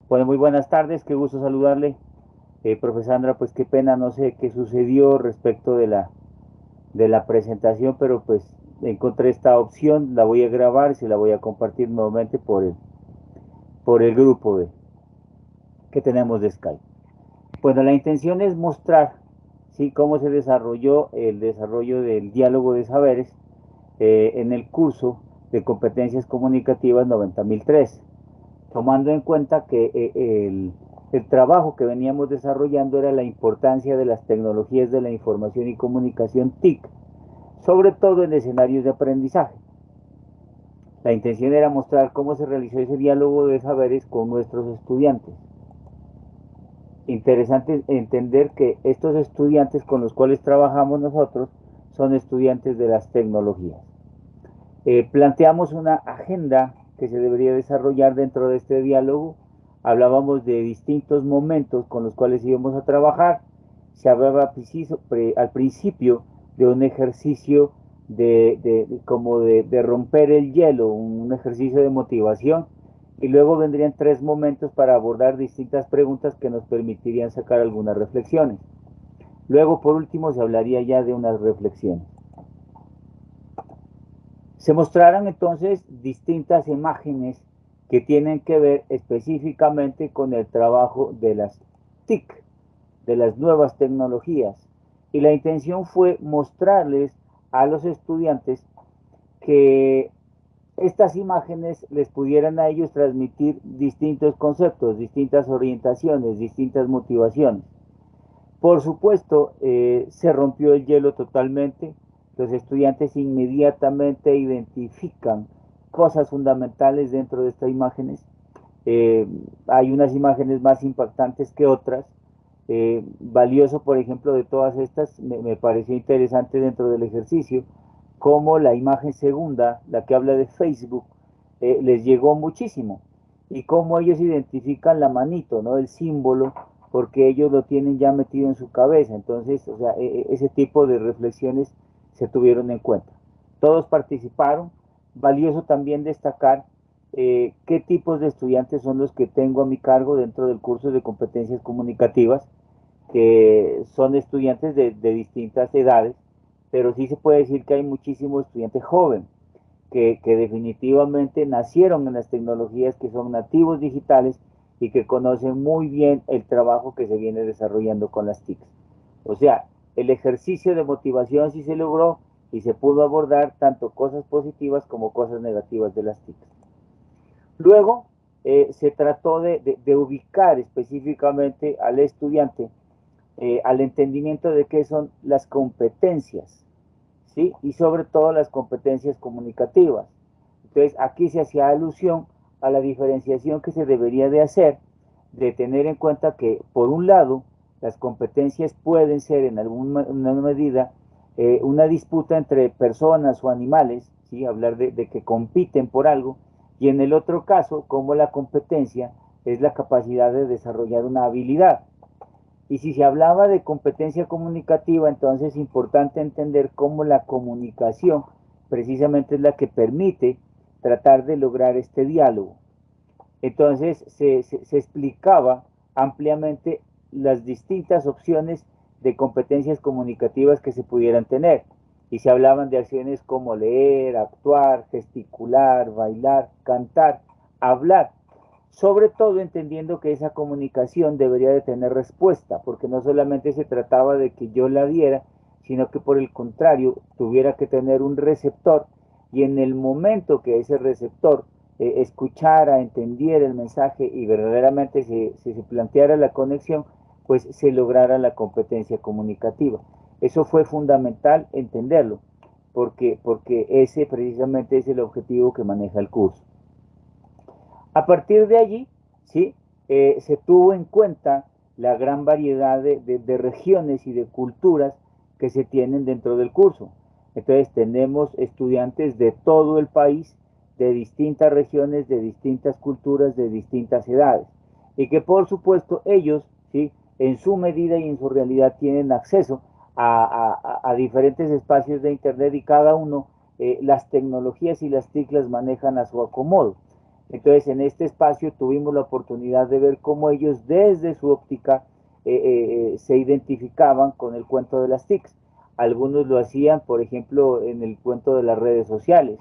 Bueno, muy buenas tardes, qué gusto saludarle. Profesor Sandra, pues qué pena, no sé qué sucedió respecto de la presentación, pero pues encontré esta opción, la voy a grabar y se la voy a compartir nuevamente por el grupo que tenemos de Skype. Bueno, la intención es mostrar, ¿sí?, cómo se desarrolló el desarrollo del diálogo de saberes en el curso de competencias comunicativas 90.003, tomando en cuenta que el trabajo que veníamos desarrollando era la importancia de las tecnologías de la información y comunicación TIC, sobre todo en escenarios de aprendizaje. La intención era mostrar cómo se realizó ese diálogo de saberes con nuestros estudiantes. Interesante entender que estos estudiantes con los cuales trabajamos nosotros son estudiantes de las tecnologías. Planteamos una agenda que se debería desarrollar dentro de este diálogo. Hablábamos de distintos momentos con los cuales íbamos a trabajar. Se hablaba al principio de un ejercicio de romper el hielo, un ejercicio de motivación, y luego vendrían 3 momentos para abordar distintas preguntas que nos permitirían sacar algunas reflexiones. Luego, por último, se hablaría ya de unas reflexiones. Se mostraron entonces distintas imágenes que tienen que ver específicamente con el trabajo de las TIC, de las nuevas tecnologías. Y la intención fue mostrarles a los estudiantes que estas imágenes les pudieran a ellos transmitir distintos conceptos, distintas orientaciones, distintas motivaciones. Por supuesto, se rompió el hielo totalmente. Los estudiantes inmediatamente identifican cosas fundamentales dentro de estas imágenes. Hay unas imágenes más impactantes que otras. Valioso, por ejemplo, de todas estas, me pareció interesante dentro del ejercicio, cómo la imagen segunda, la que habla de Facebook, les llegó muchísimo, y cómo ellos identifican la manito, ¿no?, el símbolo, porque ellos lo tienen ya metido en su cabeza. Entonces, o sea, ese tipo de reflexiones se tuvieron en cuenta. Todos participaron. Valioso también destacar qué tipos de estudiantes son los que tengo a mi cargo dentro del curso de competencias comunicativas, que son estudiantes de distintas edades, pero sí se puede decir que hay muchísimos estudiantes jóvenes que definitivamente nacieron en las tecnologías, que son nativos digitales y que conocen muy bien el trabajo que se viene desarrollando con las TICs. O sea, el ejercicio de motivación sí se logró y se pudo abordar tanto cosas positivas como cosas negativas de las TICs. Luego, se trató de ubicar específicamente al estudiante al entendimiento de qué son las competencias, ¿sí?, y sobre todo las competencias comunicativas. Entonces, aquí se hacía alusión a la diferenciación que se debería de hacer, de tener en cuenta que, por un lado, las competencias pueden ser en alguna medida una disputa entre personas o animales, ¿sí?, hablar de que compiten por algo, y en el otro caso, como la competencia es la capacidad de desarrollar una habilidad. Y si se hablaba de competencia comunicativa, entonces es importante entender cómo la comunicación precisamente es la que permite tratar de lograr este diálogo. Entonces se explicaba ampliamente las distintas opciones de competencias comunicativas que se pudieran tener. Y se hablaban de acciones como leer, actuar, gesticular, bailar, cantar, hablar, sobre todo entendiendo que esa comunicación debería de tener respuesta, porque no solamente se trataba de que yo la diera, sino que por el contrario tuviera que tener un receptor, y en el momento que ese receptor escuchara, entendiera el mensaje y verdaderamente se planteara la conexión, pues se lograra la competencia comunicativa. Eso fue fundamental entenderlo, porque ese precisamente es el objetivo que maneja el curso. A partir de allí, ¿sí?, se tuvo en cuenta la gran variedad de regiones y de culturas que se tienen dentro del curso. Entonces tenemos estudiantes de todo el país, de distintas regiones, de distintas culturas, de distintas edades, y que por supuesto ellos, ¿sí?, en su medida y en su realidad tienen acceso a diferentes espacios de internet, y cada uno las tecnologías y las TIC las manejan a su acomodo. Entonces, en este espacio tuvimos la oportunidad de ver cómo ellos desde su óptica se identificaban con el cuento de las TICs. Algunos lo hacían, por ejemplo, en el cuento de las redes sociales,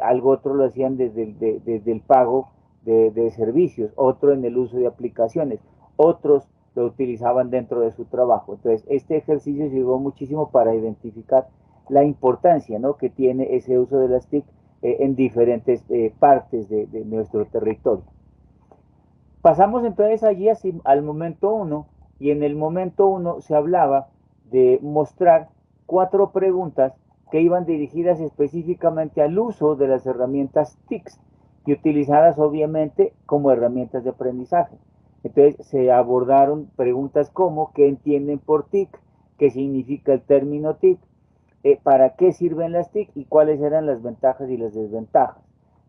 algo otro lo hacían desde el pago de servicios, otro en el uso de aplicaciones, otros lo utilizaban dentro de su trabajo. Entonces, este ejercicio sirvió muchísimo para identificar la importancia, ¿no?, que tiene ese uso de las TIC en diferentes partes de nuestro territorio. Pasamos entonces allí al momento 1, y en el momento 1 se hablaba de mostrar 4 preguntas que iban dirigidas específicamente al uso de las herramientas TICs y utilizadas obviamente como herramientas de aprendizaje. Entonces se abordaron preguntas como ¿qué entienden por TIC? ¿Qué significa el término TIC? ¿Para qué sirven las TIC? Y cuáles eran las ventajas y las desventajas.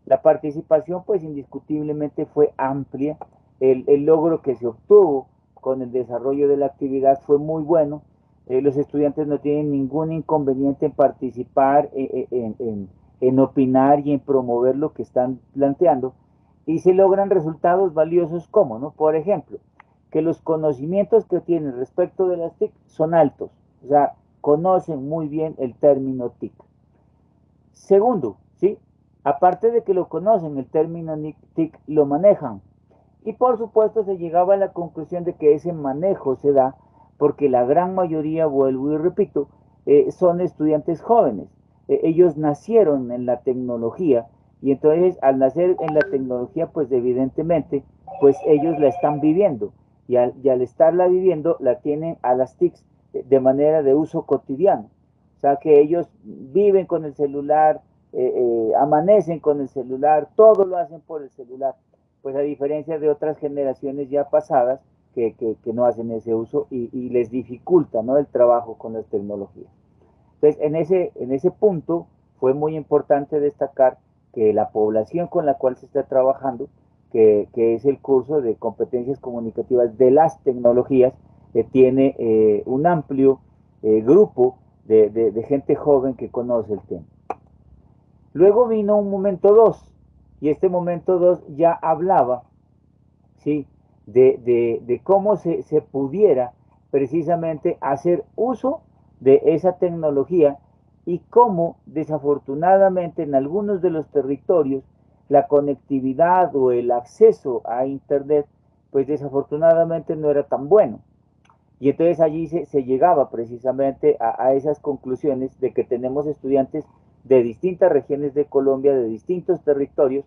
La participación pues indiscutiblemente fue amplia, el logro que se obtuvo con el desarrollo de la actividad fue muy bueno, los estudiantes no tienen ningún inconveniente en participar, en opinar y en promover lo que están planteando, y se logran resultados valiosos como, ¿no?, por ejemplo, que los conocimientos que tienen respecto de las TIC son altos, o sea, conocen muy bien el término TIC. Segundo, ¿sí?, aparte de que lo conocen, el término TIC lo manejan. Y por supuesto se llegaba a la conclusión de que ese manejo se da porque la gran mayoría, vuelvo y repito, son estudiantes jóvenes. Ellos nacieron en la tecnología y entonces al nacer en la tecnología, pues evidentemente, pues ellos la están viviendo y al estarla viviendo, la tienen a las TICs de manera de uso cotidiano. O sea que ellos viven con el celular, amanecen con el celular, todo lo hacen por el celular, pues a diferencia de otras generaciones ya pasadas que no hacen ese uso y les dificulta, ¿no?, el trabajo con las tecnologías. Entonces, en ese punto fue muy importante destacar que la población con la cual se está trabajando, que es el curso de competencias comunicativas de las tecnologías, tiene un amplio grupo de gente joven que conoce el tema. Luego vino un momento 2, y este momento 2 ya hablaba, ¿sí?, de cómo se pudiera precisamente hacer uso de esa tecnología y cómo desafortunadamente en algunos de los territorios la conectividad o el acceso a internet pues desafortunadamente no era tan bueno. Y entonces allí se llegaba precisamente a esas conclusiones de que tenemos estudiantes de distintas regiones de Colombia, de distintos territorios,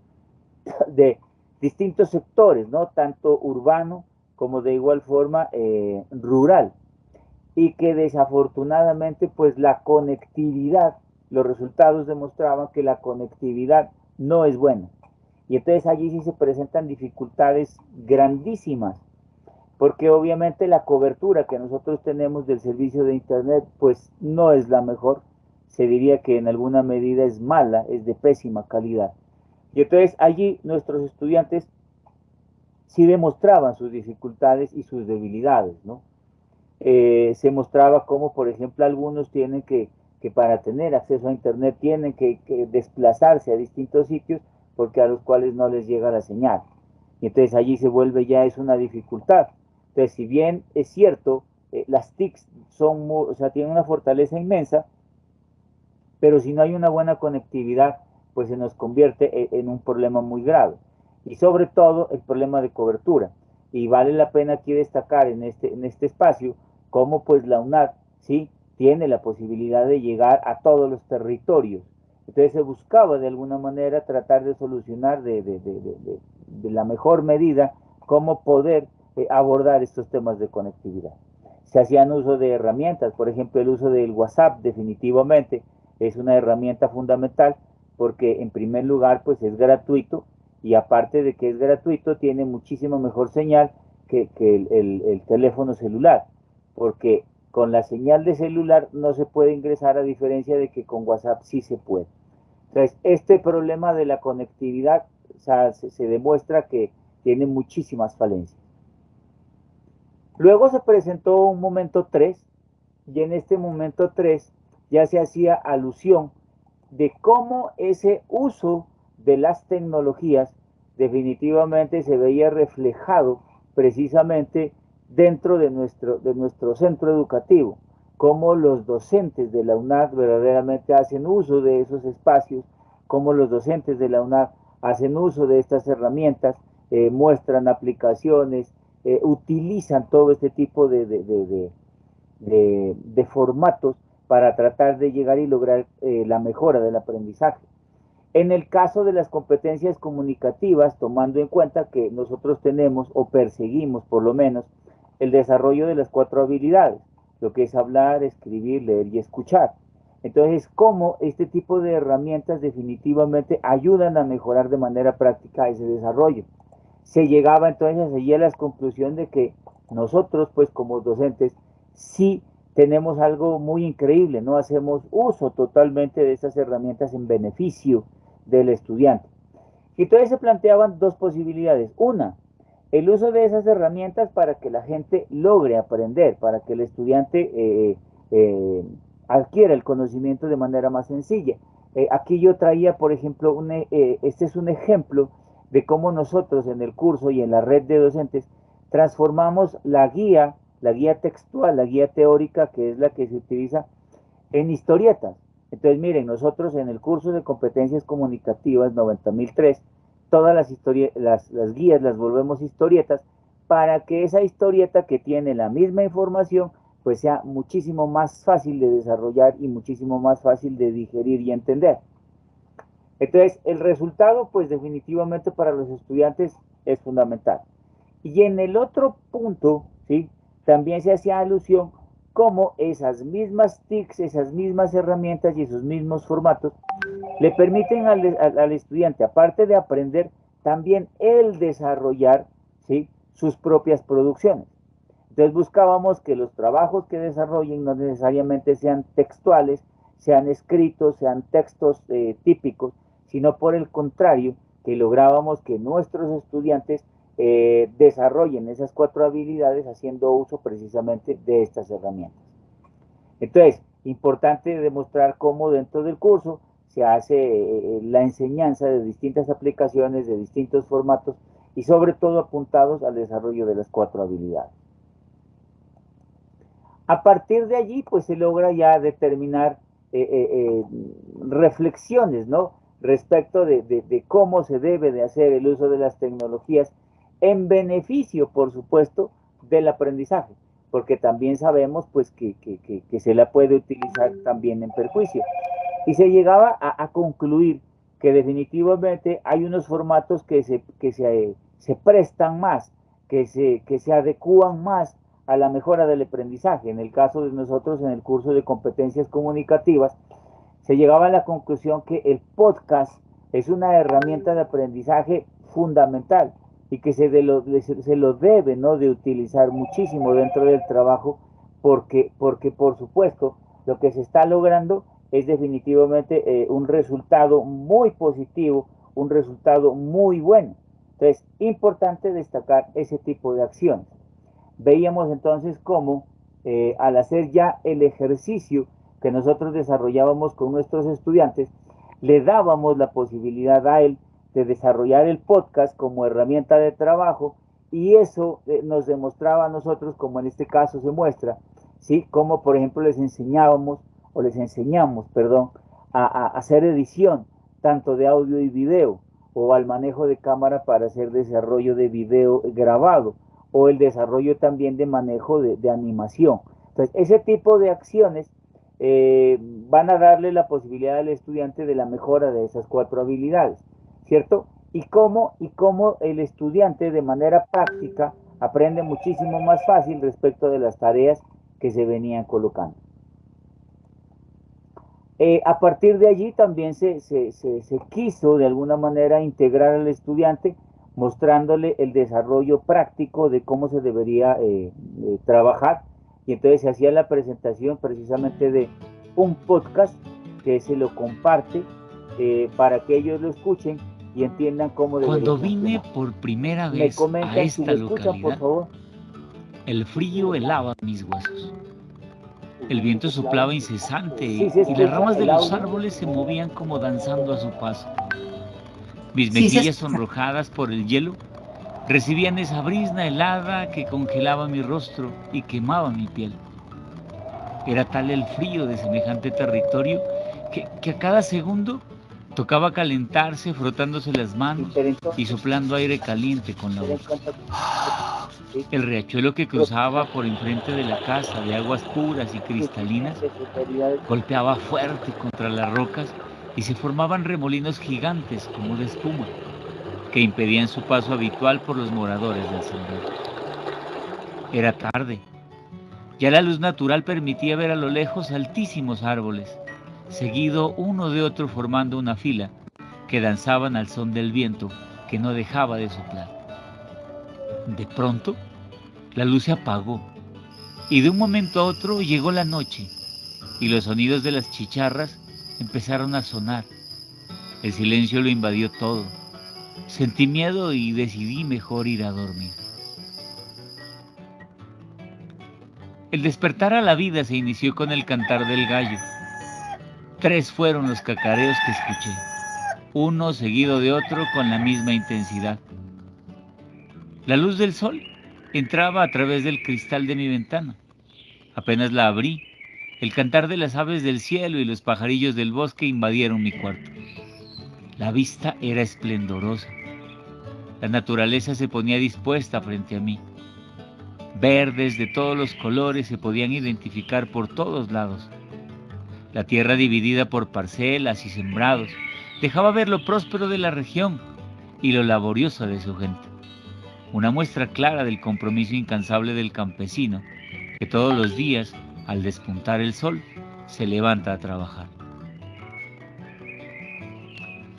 de distintos sectores, ¿no?, tanto urbano como de igual forma rural, y que desafortunadamente pues la conectividad, los resultados demostraban que la conectividad no es buena. Y entonces allí sí se presentan dificultades grandísimas, porque obviamente la cobertura que nosotros tenemos del servicio de internet pues no es la mejor, se diría que en alguna medida es mala, es de pésima calidad. Y entonces allí nuestros estudiantes sí demostraban sus dificultades y sus debilidades, ¿no? Se mostraba cómo, por ejemplo, algunos tienen que para tener acceso a internet tienen que desplazarse a distintos sitios porque a los cuales no les llega la señal. Y entonces allí se vuelve ya es una dificultad. Entonces, si bien es cierto, las TICs o sea, tienen una fortaleza inmensa, pero si no hay una buena conectividad, pues se nos convierte en un problema muy grave. Y sobre todo el problema de cobertura. Y vale la pena aquí destacar en este espacio cómo pues la UNAD, ¿sí?, tiene la posibilidad de llegar a todos los territorios. Entonces se buscaba de alguna manera tratar de solucionar de la mejor medida cómo poder abordar estos temas de conectividad. Se hacían uso de herramientas, por ejemplo el uso del WhatsApp definitivamente es una herramienta fundamental porque en primer lugar pues es gratuito y aparte de que es gratuito tiene muchísimo mejor señal que el teléfono celular, porque con la señal de celular no se puede ingresar a diferencia de que con WhatsApp sí se puede. Entonces este problema de la conectividad, o sea, se demuestra que tiene muchísimas falencias. Luego se presentó un momento 3 y en este momento 3 ya se hacía alusión de cómo ese uso de las tecnologías definitivamente se veía reflejado precisamente dentro de nuestro centro educativo, cómo los docentes de la UNAD verdaderamente hacen uso de esos espacios, cómo los docentes de la UNAD hacen uso de estas herramientas, muestran aplicaciones, utilizan todo este tipo de formatos para tratar de llegar y lograr la mejora del aprendizaje. En el caso de las competencias comunicativas, tomando en cuenta que nosotros tenemos o perseguimos por lo menos el desarrollo de las 4 habilidades, lo que es hablar, escribir, leer y escuchar. Entonces, cómo este tipo de herramientas definitivamente ayudan a mejorar de manera práctica ese desarrollo. Se llegaba entonces allí a la conclusión de que nosotros, pues como docentes, sí tenemos algo muy increíble, ¿no? Hacemos uso totalmente de estas herramientas en beneficio del estudiante. Y entonces se planteaban 2 posibilidades. Una, el uso de esas herramientas para que la gente logre aprender, para que el estudiante adquiera el conocimiento de manera más sencilla. Aquí yo traía, por ejemplo, este es un ejemplo de cómo nosotros en el curso y en la red de docentes transformamos la guía textual, la guía teórica, que es la que se utiliza en historietas. Entonces, miren, nosotros en el curso de competencias comunicativas 90.003, todas las guías las volvemos historietas para que esa historieta que tiene la misma información pues sea muchísimo más fácil de desarrollar y muchísimo más fácil de digerir y entender. Entonces, el resultado pues definitivamente para los estudiantes es fundamental. Y en el otro punto, ¿sí?, también se hacía alusión cómo esas mismas TICs, esas mismas herramientas y esos mismos formatos le permiten al estudiante, aparte de aprender, también el desarrollar, ¿sí?, sus propias producciones. Entonces buscábamos que los trabajos que desarrollen no necesariamente sean textuales, sean escritos, sean textos típicos, sino por el contrario, que lográbamos que nuestros estudiantes desarrollen esas 4 habilidades haciendo uso precisamente de estas herramientas. Entonces, importante demostrar cómo dentro del curso se hace la enseñanza de distintas aplicaciones, de distintos formatos y sobre todo apuntados al desarrollo de las 4 habilidades. A partir de allí, pues se logra ya determinar reflexiones, ¿no?, respecto de cómo se debe de hacer el uso de las tecnologías en beneficio, por supuesto, del aprendizaje, porque también sabemos pues que se la puede utilizar también en perjuicio. Y se llegaba a concluir que definitivamente hay unos formatos que se prestan más, que se adecúan más a la mejora del aprendizaje. En el caso de nosotros, en el curso de competencias comunicativas, se llegaba a la conclusión que el podcast es una herramienta de aprendizaje fundamental y que se lo debe, ¿no?, de utilizar muchísimo dentro del trabajo porque por supuesto lo que se está logrando es definitivamente un resultado muy positivo, un resultado muy bueno. Entonces, importante destacar ese tipo de acciones. Veíamos entonces cómo al hacer ya el ejercicio que nosotros desarrollábamos con nuestros estudiantes, le dábamos la posibilidad a él de desarrollar el podcast como herramienta de trabajo y eso nos demostraba a nosotros, como en este caso se muestra, ¿sí?, como por ejemplo les enseñamos, perdón, a hacer edición tanto de audio y video o al manejo de cámara para hacer desarrollo de video grabado o el desarrollo también de manejo de animación. Entonces, ese tipo de acciones van a darle la posibilidad al estudiante de la mejora de esas 4 habilidades, ¿cierto? Y cómo el estudiante de manera práctica aprende muchísimo más fácil respecto de las tareas que se venían colocando. A partir de allí también se quiso de alguna manera integrar al estudiante mostrándole el desarrollo práctico de cómo se debería trabajar y entonces se hacía la presentación precisamente de un podcast que se lo comparte para que ellos lo escuchen y entiendan cómo debería Cuando vine por primera vez a esta localidad, por favor, el frío helaba mis huesos. El viento soplaba incesante y las ramas de los árboles se movían como danzando a su paso. Mis mejillas sonrojadas por el hielo recibían esa brisna helada que congelaba mi rostro y quemaba mi piel. Era tal el frío de semejante territorio que a cada segundo tocaba calentarse frotándose las manos y soplando aire caliente con la boca. El riachuelo que cruzaba por enfrente de la casa, de aguas puras y cristalinas, golpeaba fuerte contra las rocas y se formaban remolinos gigantes como de espuma que impedían su paso habitual por los moradores del sendero. Era tarde. Ya la luz natural permitía ver a lo lejos altísimos árboles, seguido uno de otro formando una fila, que danzaban al son del viento que no dejaba de soplar. De pronto, la luz se apagó y de un momento a otro llegó la noche y los sonidos de las chicharras empezaron a sonar. El silencio lo invadió todo. Sentí miedo y decidí mejor ir a dormir. El despertar a la vida se inició con el cantar del gallo. 3 fueron los cacareos que escuché, uno seguido de otro con la misma intensidad. La luz del sol entraba a través del cristal de mi ventana. Apenas la abrí, el cantar de las aves del cielo y los pajarillos del bosque invadieron mi cuarto. La vista era esplendorosa. La naturaleza se ponía dispuesta frente a mí. Verdes de todos los colores se podían identificar por todos lados. La tierra dividida por parcelas y sembrados dejaba ver lo próspero de la región y lo laboriosa de su gente. Una muestra clara del compromiso incansable del campesino, que todos los días, al despuntar el sol, se levanta a trabajar.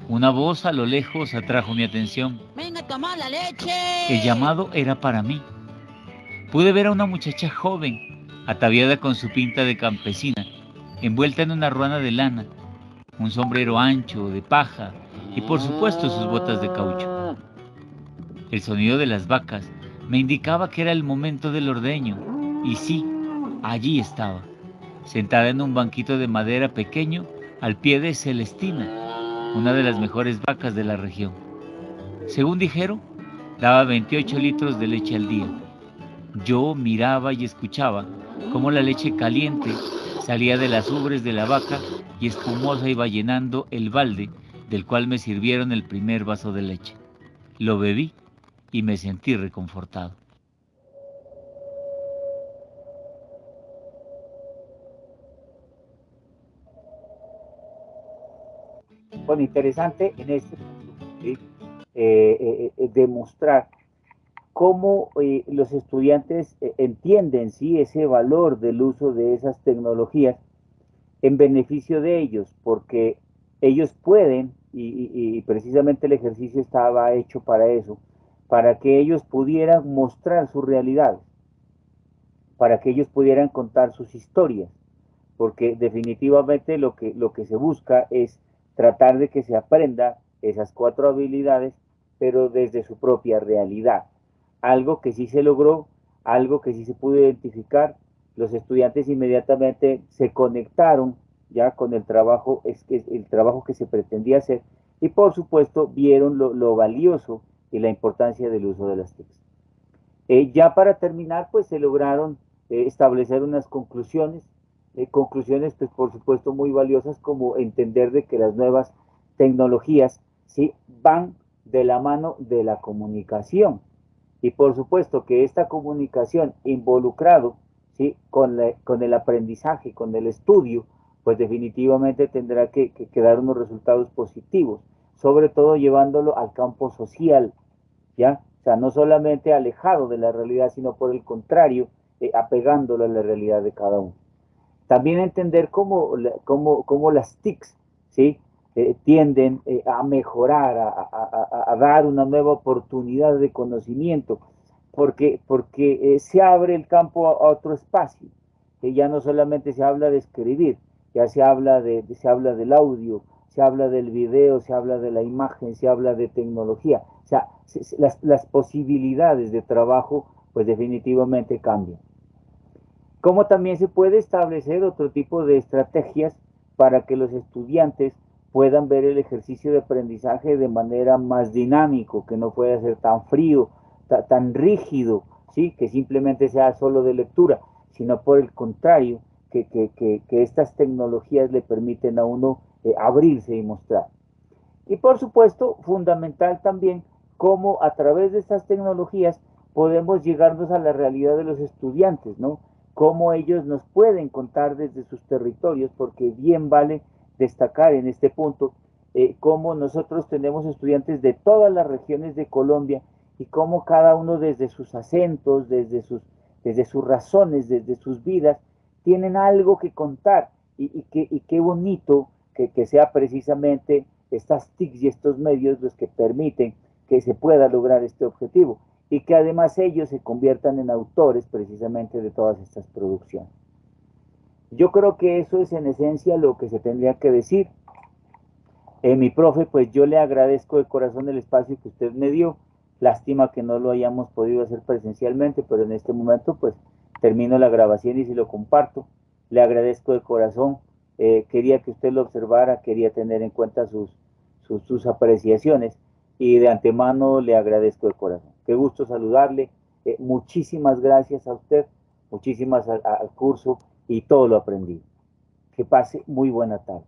Una voz a lo lejos atrajo mi atención. ¡Venga a tomar la leche! El llamado era para mí. Pude ver a una muchacha joven, ataviada con su pinta de campesina, envuelta en una ruana de lana, un sombrero ancho de paja y por supuesto sus botas de caucho. El sonido de las vacas me indicaba que era el momento del ordeño, y sí, allí estaba, sentada en un banquito de madera pequeño al pie de Celestina, una de las mejores vacas de la región. Según dijeron, daba 28 litros de leche al día. Yo miraba y escuchaba cómo la leche caliente salía de las ubres de la vaca y espumosa iba llenando el balde del cual me sirvieron el primer vaso de leche. Lo bebí y me sentí reconfortado. Bueno, interesante en este punto, ¿sí? Demostrar cómo los estudiantes entienden, sí, ese valor del uso de esas tecnologías en beneficio de ellos, porque ellos pueden, y precisamente el ejercicio estaba hecho para eso, para que ellos pudieran mostrar su realidad, para que ellos pudieran contar sus historias, porque definitivamente lo que se busca es tratar de que se aprenda esas 4 habilidades, pero desde su propia realidad. Algo que sí se logró, algo que sí se pudo identificar, los estudiantes inmediatamente se conectaron ya con el trabajo que se pretendía hacer, y por supuesto vieron lo valioso y la importancia del uso de las TICs. Ya para terminar, pues se lograron establecer unas conclusiones, pues por supuesto muy valiosas, como entender de que las nuevas tecnologías, ¿sí?, van de la mano de la comunicación, y por supuesto que esta comunicación involucrado, ¿sí?, con el aprendizaje, con el estudio, pues definitivamente tendrá que dar unos resultados positivos, sobre todo llevándolo al campo social, ¿ya? O sea, no solamente alejado de la realidad, sino por el contrario, apegándolo a la realidad de cada uno. También entender cómo las TICs, ¿sí?, tienden a mejorar, a dar una nueva oportunidad de conocimiento, porque se abre el campo a otro espacio, que ya no solamente se habla de escribir, ya se habla del audio, se habla del video, se habla de la imagen, se habla de tecnología. O sea, las posibilidades de trabajo pues definitivamente cambian. Como también se puede establecer otro tipo de estrategias para que los estudiantes puedan ver el ejercicio de aprendizaje de manera más dinámico, que no pueda ser tan frío, tan rígido, ¿sí? Que simplemente sea solo de lectura, sino por el contrario, que estas tecnologías le permiten a uno abrirse y mostrar. Y por supuesto, fundamental también cómo a través de estas tecnologías podemos llegarnos a la realidad de los estudiantes, ¿no? Cómo ellos nos pueden contar desde sus territorios, porque bien vale destacar en este punto cómo nosotros tenemos estudiantes de todas las regiones de Colombia y cómo cada uno desde sus acentos, desde sus razones, desde sus vidas, tienen algo que contar y qué bonito que sea precisamente estas TICs y estos medios los que permiten que se pueda lograr este objetivo y que además ellos se conviertan en autores precisamente de todas estas producciones. Yo creo que eso es en esencia lo que se tendría que decir. Mi profe, pues yo le agradezco de corazón el espacio que usted me dio. Lástima que no lo hayamos podido hacer presencialmente, pero en este momento pues termino la grabación y se lo comparto. Le agradezco de corazón. Quería que usted lo observara, quería tener en cuenta sus apreciaciones y de antemano le agradezco de corazón. Qué gusto saludarle. Muchísimas gracias a usted, muchísimas al curso y todo lo aprendí. Que pase muy buena tarde.